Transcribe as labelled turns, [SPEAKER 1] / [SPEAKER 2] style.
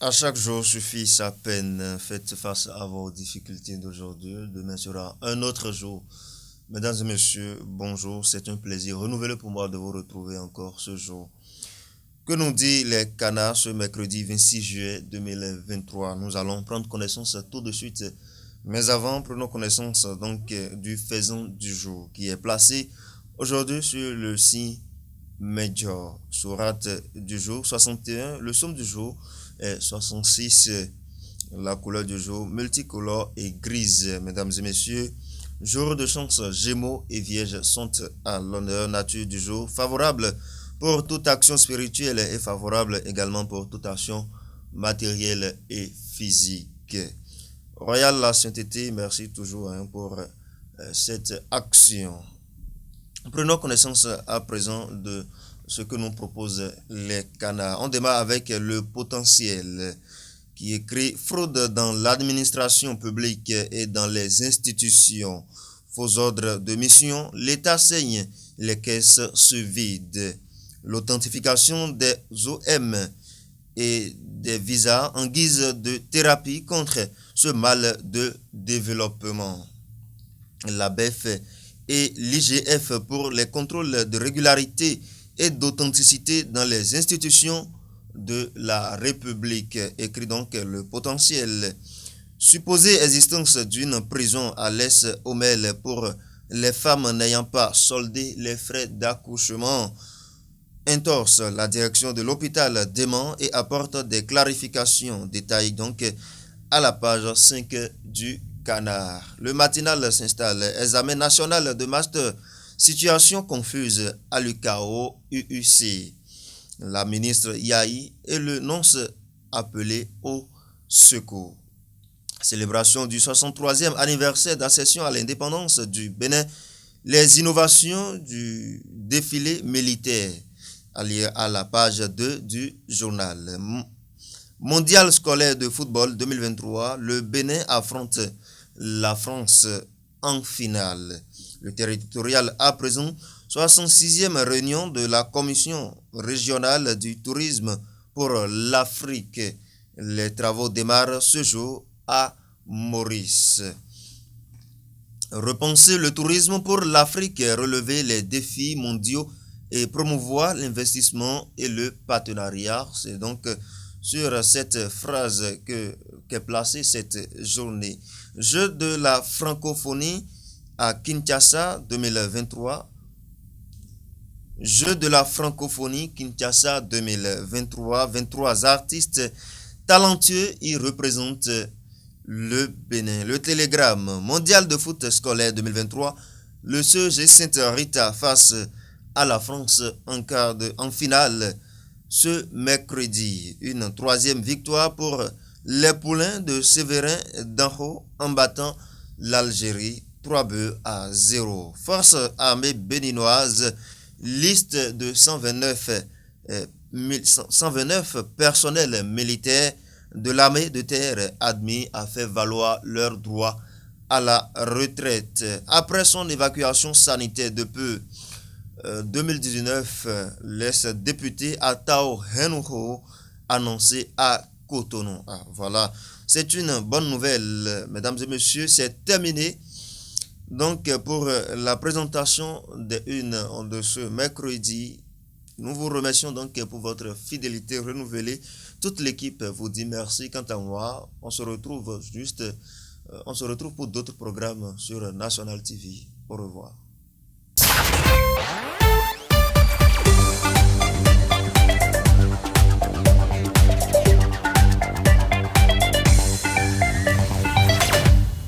[SPEAKER 1] À chaque jour suffit sa peine. Faites face à vos difficultés d'aujourd'hui. Demain sera un autre jour. Mesdames et messieurs, bonjour. C'est un plaisir renouvelé pour moi de vous retrouver encore ce jour. Que nous dit les canards ce mercredi 26 juillet 2023? Nous allons prendre connaissance tout de suite. Mais avant, prenons connaissance donc du faisan du jour qui est placé aujourd'hui sur le signe Major. Sourate du jour 61, le somme du jour est 66. La couleur du jour multicolore et grise. Mesdames et messieurs, jour de chance, Gémeaux et Vierge sont à l'honneur. Nature du jour favorable pour toute action spirituelle et favorable également pour toute action matérielle et physique. Royal la sainteté, merci toujours pour cette action. Prenons connaissance à présent de ce que nous proposent les canards. On démarre avec le potentiel qui écrit fraude dans l'administration publique et dans les institutions. Faux ordres de mission, l'État saigne, les caisses se vident. L'authentification des OM et des visas en guise de thérapie contre ce mal de développement. La BEF et l'IGF pour les contrôles de régularité et d'authenticité dans les institutions de la République. Écrit donc le potentiel. Supposée existence d'une prison à l'Est Omel pour les femmes n'ayant pas soldé les frais d'accouchement. Entorse, la direction de l'hôpital dément et apporte des clarifications. Détail donc à la page 5 du Canard. Le matinal s'installe. Examen national de master. Situation confuse à l'UKO UUC. La ministre Yahi et le nonce appelé au secours. Célébration du 63e anniversaire d'accession à l'indépendance du Bénin. Les innovations du défilé militaire. À lire à la page 2 du journal. Mondial scolaire de football 2023. Le Bénin affronte la France en finale. Le territorial à présent, 66e réunion de la Commission régionale du tourisme pour l'Afrique. Les travaux démarrent ce jour à Maurice. Repenser le tourisme pour l'Afrique, relever les défis mondiaux et promouvoir l'investissement et le partenariat. C'est donc sur cette phrase qu'est placée cette journée. Jeu de la francophonie à Kinshasa 2023. Jeu de la francophonie Kinshasa 2023. 23 artistes talentueux y représentent le Bénin. Le Télégramme mondial de foot scolaire 2023. Le CEG Sainte-Rita face à la France en finale ce mercredi. Une troisième victoire pour les poulains de Séverin d'Anho en battant l'Algérie 3-0. Force armée béninoise, liste de 129 personnels militaires de l'armée de terre admis à faire valoir leurs droits à la retraite. Après son évacuation sanitaire de peu 2019, les députés à Tao Henouho annoncé à Cotonou. Voilà, c'est une bonne nouvelle, mesdames et messieurs, c'est terminé. Donc, pour la présentation de ce mercredi, nous vous remercions donc pour votre fidélité renouvelée. Toute l'équipe vous dit merci. Quant à moi, on se retrouve pour d'autres programmes sur National TV. Au revoir.